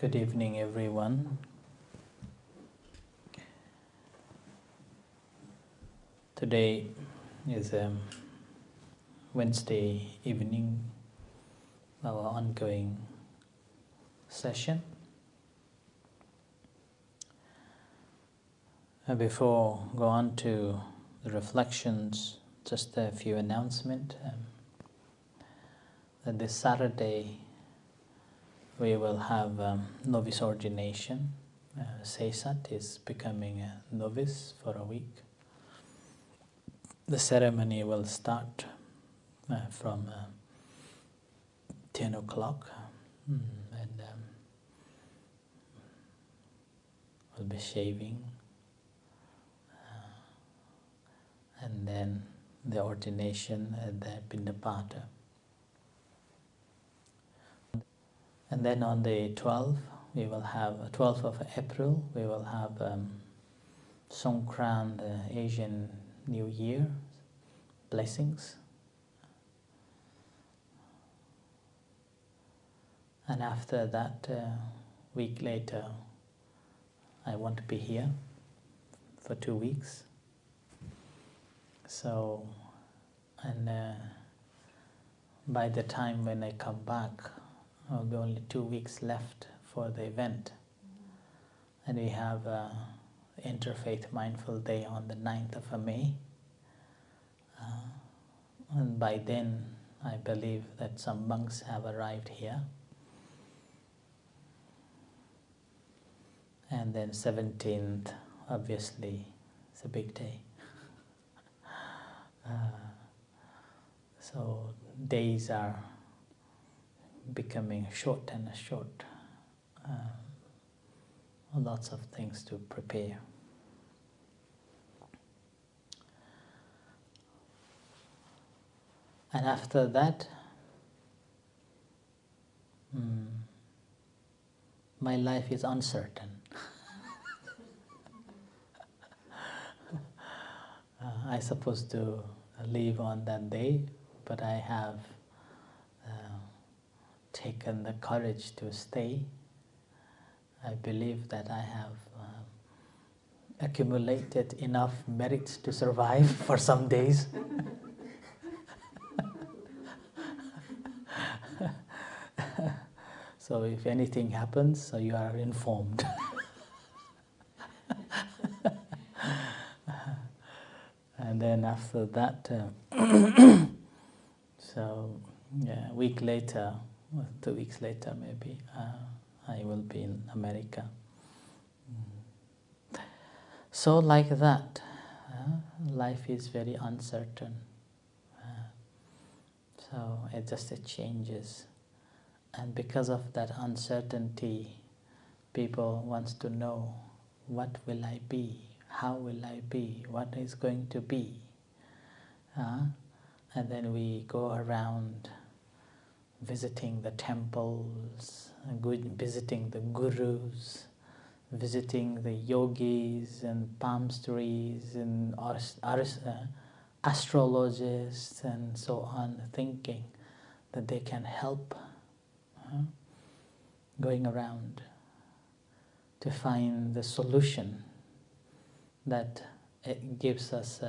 Good evening, everyone. Today is Wednesday evening, our ongoing session. Before go on to the reflections, just a few announcements. That this Saturday we will have novice ordination. Sesat is becoming a novice for a week. The ceremony will start from 10 o'clock and we'll be shaving and then the ordination at the Pindapata. And then on the 12th, we will have 12th of April, we will have Songkran, the Asian New Year blessings. And after that, week later, I want to be here for 2 weeks. So, and by the time when I come back, there will be only 2 weeks left for the event. And we have Interfaith Mindful Day on the 9th of May. And by then, I believe that some monks have arrived here. And then 17th, obviously, it's a big day. So days are becoming short and short. Lots of things to prepare. And after that, my life is uncertain. I supposed to leave on that day, but I have taken the courage to stay. I believe that I have accumulated enough merits to survive for some days. So if anything happens, so you are informed. And then after that, so yeah, a week later, or 2 weeks later maybe, I will be in America. So like that, life is very uncertain. So it just changes. And because of that uncertainty, people wants to know, what will I be? How will I be? What is going to be? And then we go around visiting the temples, visiting the gurus, visiting the yogis and palm trees and astrologists and so on, thinking that they can help, going around to find the solution that it gives us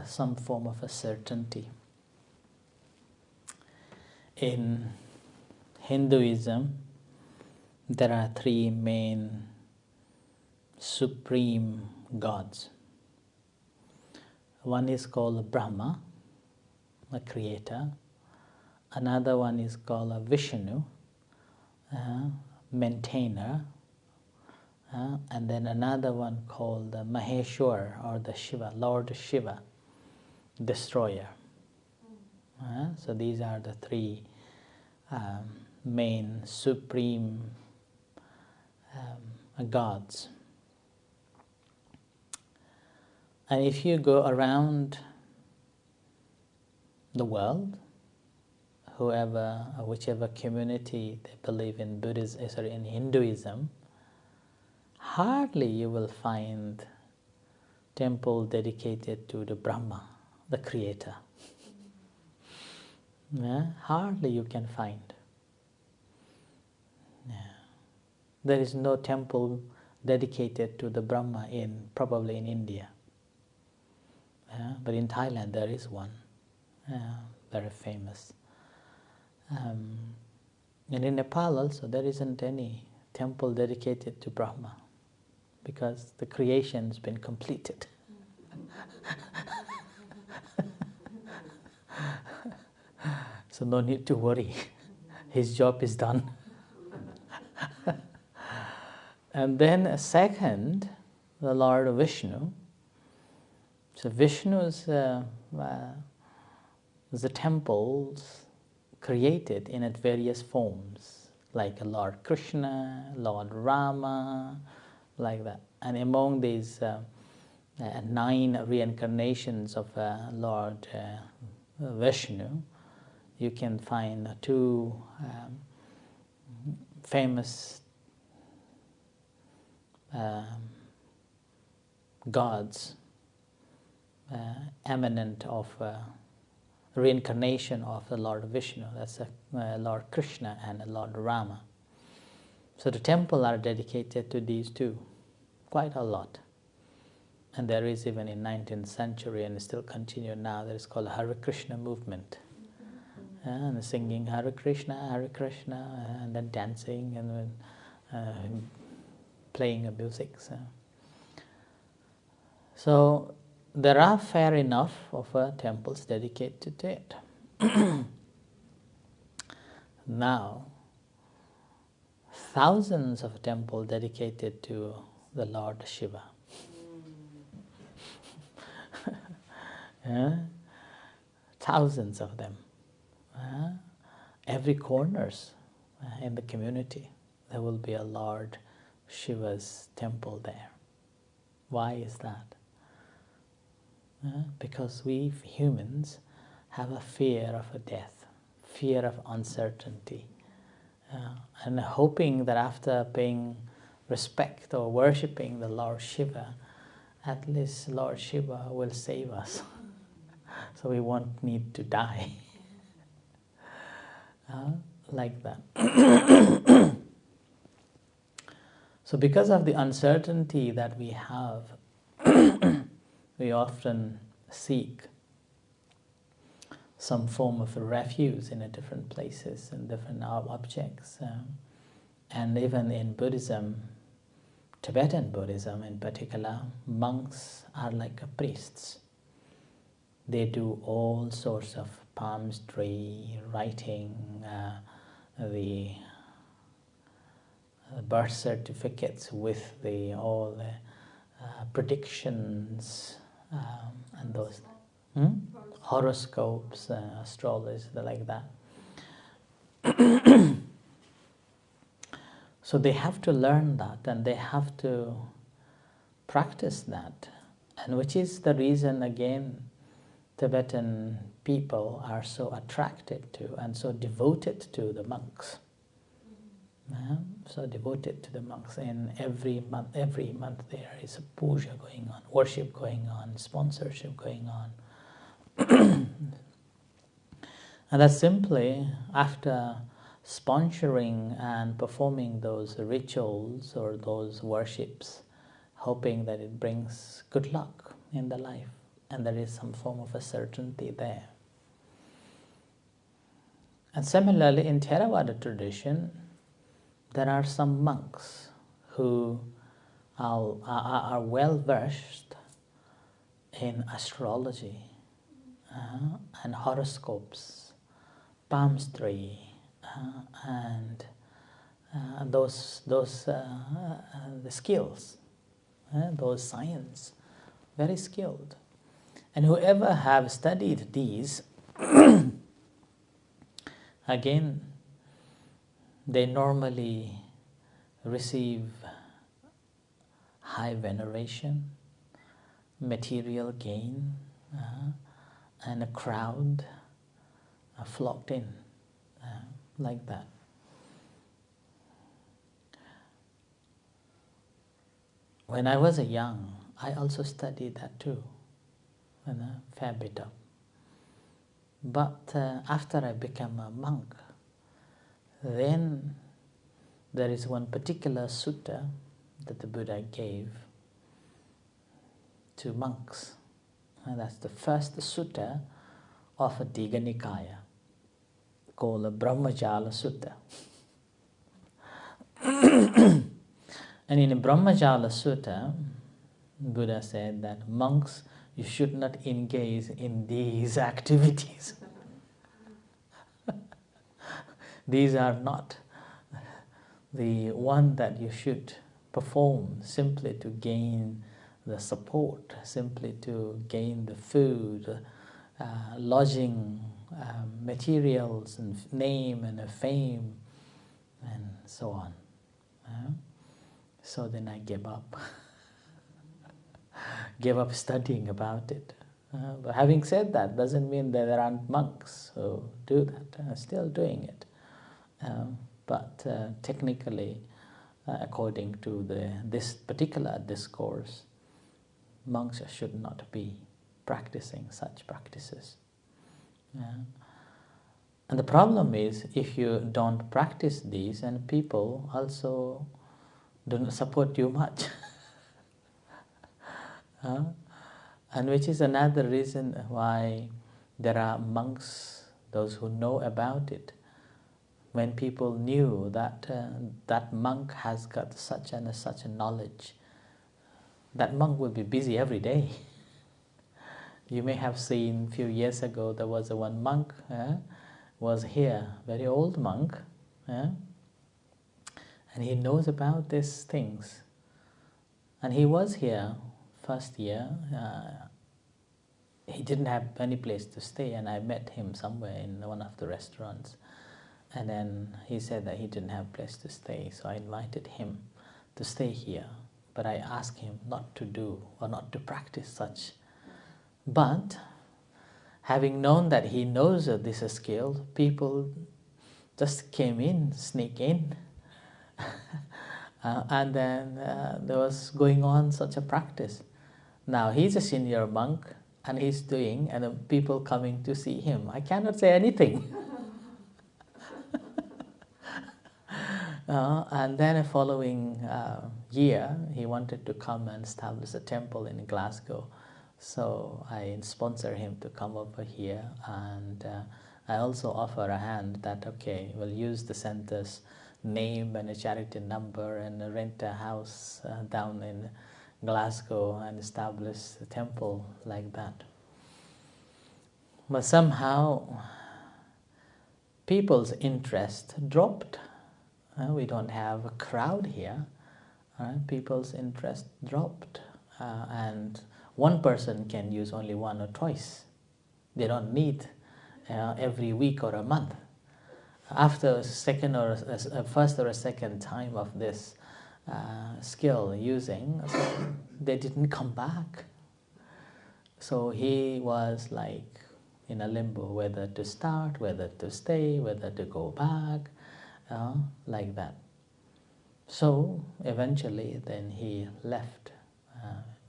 some form of a certainty. In Hinduism, there are 3 main supreme gods. One is called Brahma, the creator. Another one is called Vishnu, maintainer. And then another one called the Maheshwar, or the Shiva, Lord Shiva, destroyer. So these are the 3 main supreme gods. And if you go around the world, whichever community they believe in Buddhism, in Hinduism, hardly you will find temple dedicated to the Brahma, the creator. Hardly you can find. There is no temple dedicated to the Brahma probably in India. But in Thailand there is one, very famous. And in Nepal also there isn't any temple dedicated to Brahma because the creation's been completed. So no need to worry. His job is done. And then second, the Lord Vishnu. So Vishnu's the temples created in various forms, like Lord Krishna, Lord Rama, like that. And among these 9 reincarnations of Lord Vishnu, you can find 2 famous gods, eminent of reincarnation of the Lord Vishnu. That's Lord Krishna and Lord Rama. So the temple are dedicated to these 2, quite a lot. And there is even in 19th century and still continue now, there is called Hare Krishna movement. And singing Hare Krishna, and then dancing and playing music. So there are fair enough of temples dedicated to it. Now, thousands of temples dedicated to the Lord Shiva. Thousands of them. Every corners in the community, there will be a Lord Shiva's temple there. Why is that? Because we humans have a fear of a death, fear of uncertainty, and hoping that after paying respect or worshipping the Lord Shiva, at least Lord Shiva will save us, so we won't need to die. Like that. So because of the uncertainty that we have, we often seek some form of a refuge in different places and different objects. And even in Buddhism, Tibetan Buddhism in particular, monks are like priests. They do all sorts of palmistry, writing, the birth certificates with all the predictions and those horoscopes, astrology, like that. So they have to learn that and they have to practice that, and which is the reason again Tibetan people are so attracted to and so devoted to the monks. So devoted to the monks. And every month there is a puja going on, worship going on, sponsorship going on. And that's simply after sponsoring and performing those rituals or those worships, hoping that it brings good luck in the life and there is some form of a certainty there. And similarly in Theravada tradition, there are some monks who are well versed in astrology and horoscopes, palmistry, and those the skills, those science, very skilled. And whoever have studied these, again, they normally receive high veneration, material gain, and a crowd flocked in, like that. When I was young, I also studied that too, and a fair bit of. But after I became a monk, then there is one particular sutta that the Buddha gave to monks. And that's the first sutta of a Digha Nikaya, called the Brahmajala Sutta. And in the Brahmajala Sutta, Buddha said that monks, you should not engage in these activities. These are not the one that you should perform simply to gain the support, simply to gain the food, lodging, materials, and name and fame, and so on. So then I gave up. Gave up studying about it. But having said that, doesn't mean that there aren't monks who do that. I'm still doing it. But technically, according to this particular discourse, monks should not be practicing such practices. And the problem is, if you don't practice these, and people also don't support you much. And which is another reason why there are monks, those who know about it. When people knew that that monk has got such and such a knowledge, that monk will be busy every day. You may have seen a few years ago there was one monk was here, very old monk, and he knows about these things. And he was here first year. He didn't have any place to stay, and I met him somewhere in one of the restaurants. And then he said that he didn't have a place to stay, so I invited him to stay here. But I asked him not to do or not to practice such. But having known that he knows this skill, people just came in, sneak in. And then there was going on such a practice. Now he's a senior monk, and he's doing, and the people coming to see him. I cannot say anything. And then the following year, he wanted to come and establish a temple in Glasgow. So I sponsor him to come over here, and I also offer a hand that, okay, we'll use the center's name and a charity number and rent a house down in Glasgow and establish a temple like that. But somehow people's interest dropped. We don't have a crowd here. People's interest dropped, and one person can use only one or twice. They don't need every week or a month. After a second or a first or a second time of this skill using, so they didn't come back. So he was like in a limbo, whether to start, whether to stay, whether to go back, like that. So eventually then he left,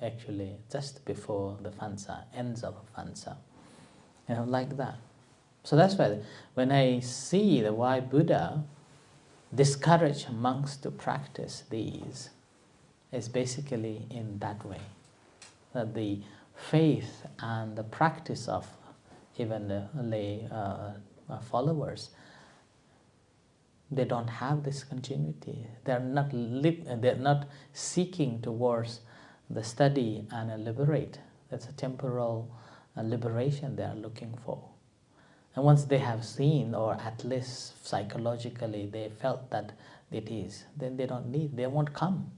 actually just before the Phansa, ends of Phansa, like that. So that's why when I see why Buddha discouraged monks to practice these, is basically in that way. That the faith and the practice of even the lay followers, they don't have this continuity. They're not seeking towards the study and liberate. That's a temporal liberation they are looking for. And once they have seen, or at least psychologically they felt that it is, then they don't need, they won't come.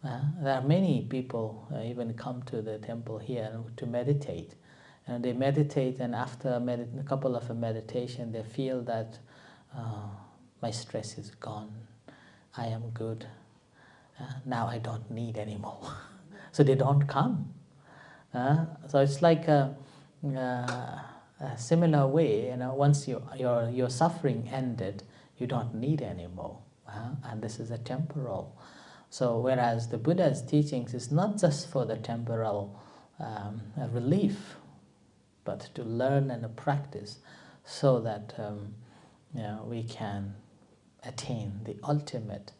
There are many people even come to the temple here to meditate. And they meditate, and after a couple of meditation, they feel that my stress is gone, I am good, now I don't need anymore. So they don't come. So it's like a similar way, once your suffering ended, you don't need anymore. And this is a temporal. So whereas the Buddha's teachings is not just for the temporal relief, but to learn and practice, so that we can attain the ultimate,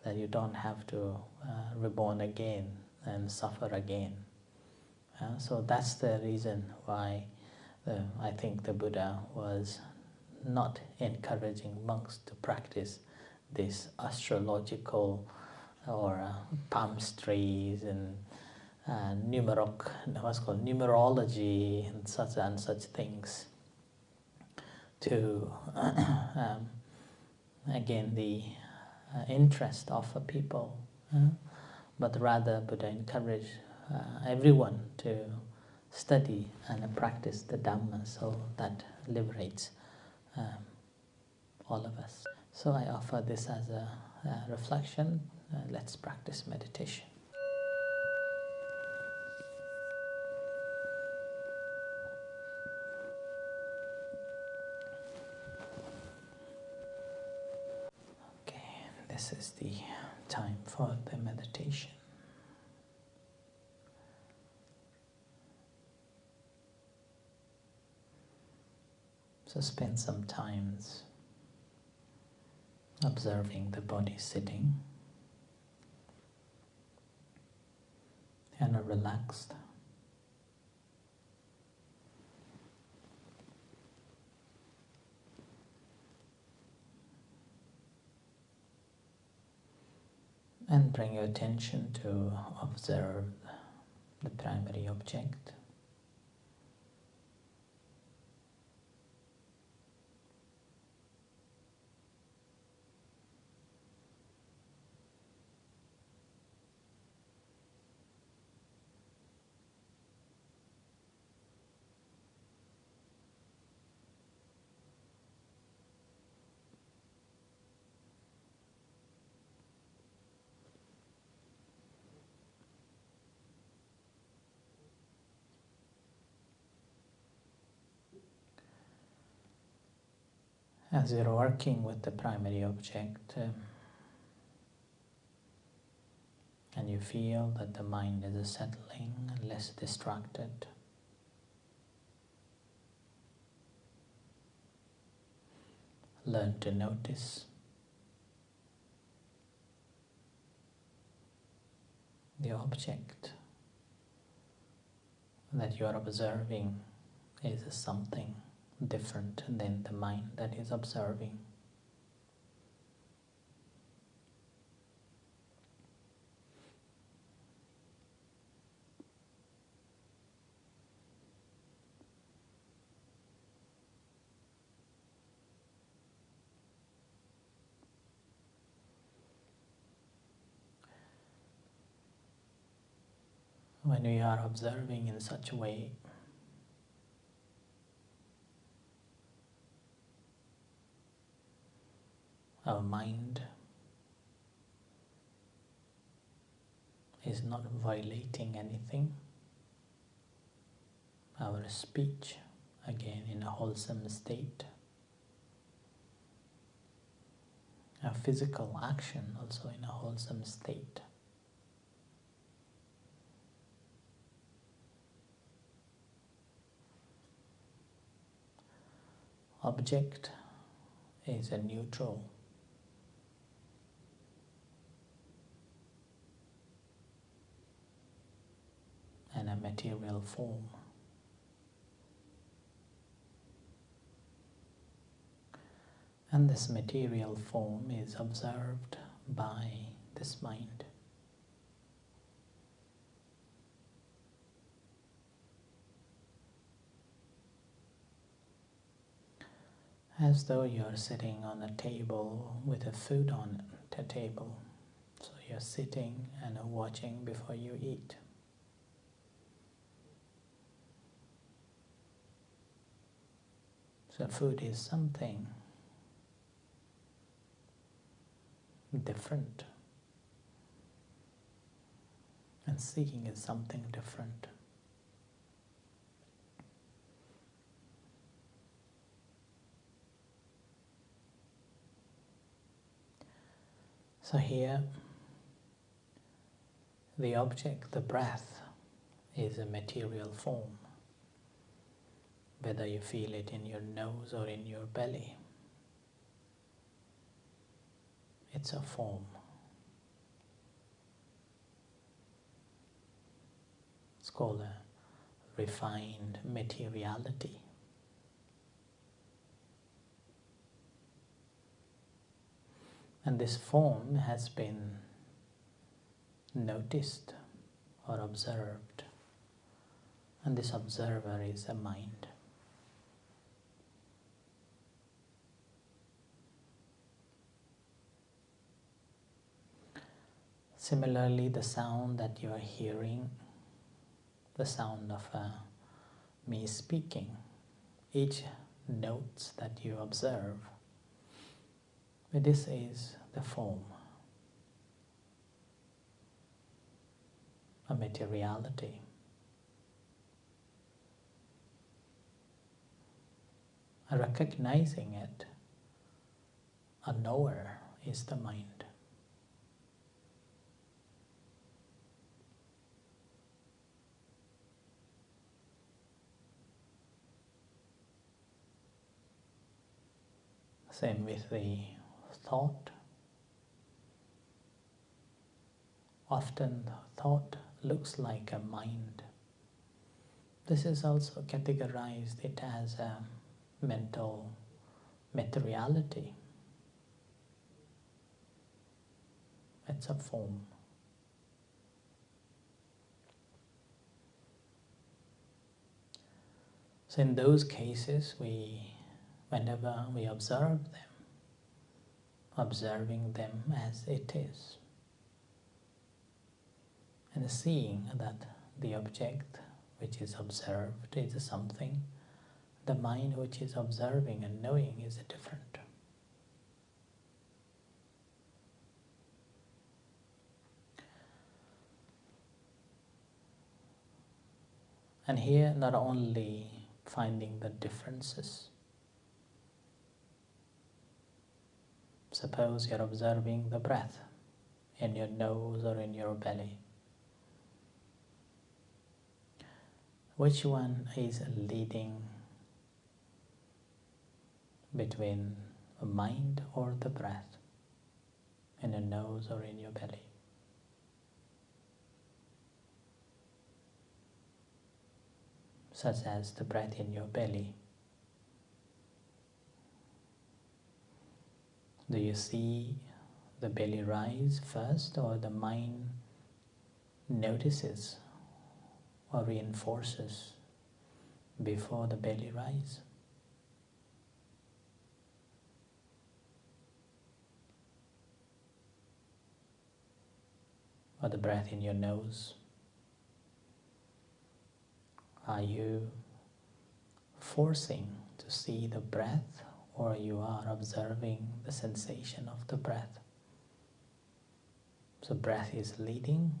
that you don't have to reborn again and suffer again. So that's the reason why I think the Buddha was not encouraging monks to practice this astrological or palmistries and what's called numerology and such things to again the interest of people, but rather Buddha encouraged everyone to study and practice the Dhamma, so that liberates all of us. So I offer this as a reflection. Let's practice meditation. Okay, this is the time for the meditation. So spend some time observing the body sitting and relaxed. And bring your attention to observe the primary object. As you're working with the primary object, and you feel that the mind is settling and less distracted, learn to notice the object that you are observing is something different than the mind that is observing. When we are observing in such a way, our mind is not violating anything. Our speech, again, in a wholesome state. Our physical action also in a wholesome state. Object is a neutral. And a material form. And this material form is observed by this mind. As though you're sitting on a table with a food on the table. So you're sitting and watching before you eat. So food is something different. And seeing is something different. So here, the object, the breath, is a material form. Whether you feel it in your nose or in your belly. It's a form. It's called a refined materiality. And this form has been noticed or observed, and this observer is a mind. Similarly, the sound that you are hearing, the sound of me speaking, each note that you observe, this is the form, a materiality. Recognizing it, a knower is the mind. Same with the thought. Often thought looks like a mind. This is also categorized it as a mental materiality. It's a form. So in those cases, whenever we observe them, observing them as it is, and seeing that the object which is observed is something, the mind which is observing and knowing is different. And here not only finding the differences. Suppose you're observing the breath in your nose or in your belly. Which one is leading between the mind or the breath in your nose or in your belly? Such as the breath in your belly. Do you see the belly rise first, or the mind notices or reinforces before the belly rise? Or the breath in your nose? Are you forcing to see the breath, or you are observing the sensation of the breath? So breath is leading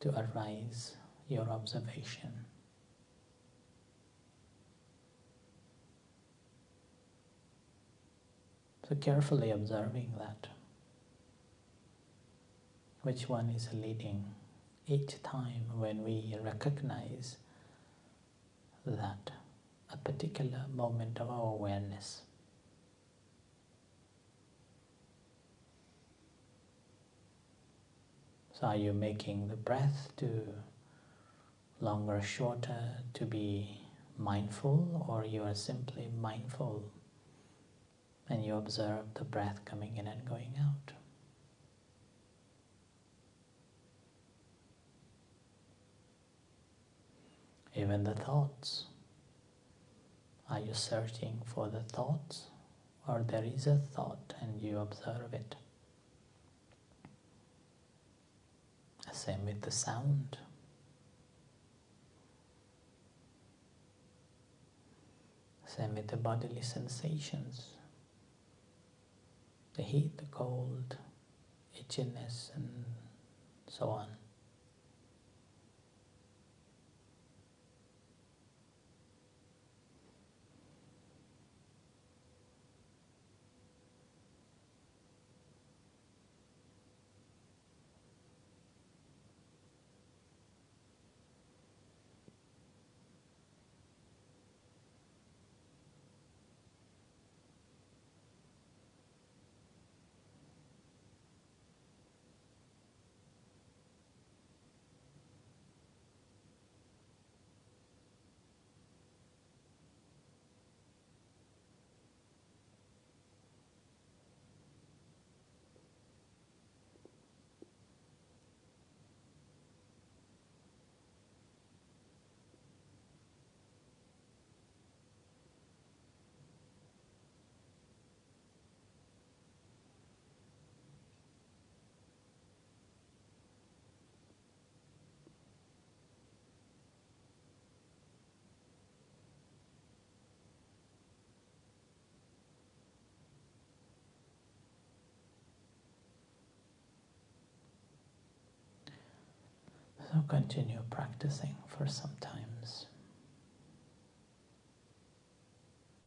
to arise your observation. So carefully observing that. Which one is leading each time when we recognize that a particular moment of our awareness. So are you making the breath to longer or shorter to be mindful, or you are simply mindful and you observe the breath coming in and going out? Even the thoughts. Are you searching for the thoughts, or there is a thought and you observe it? Same with the sound. Same with the bodily sensations. The heat, the cold, itchiness, and so on. So continue practicing for some times.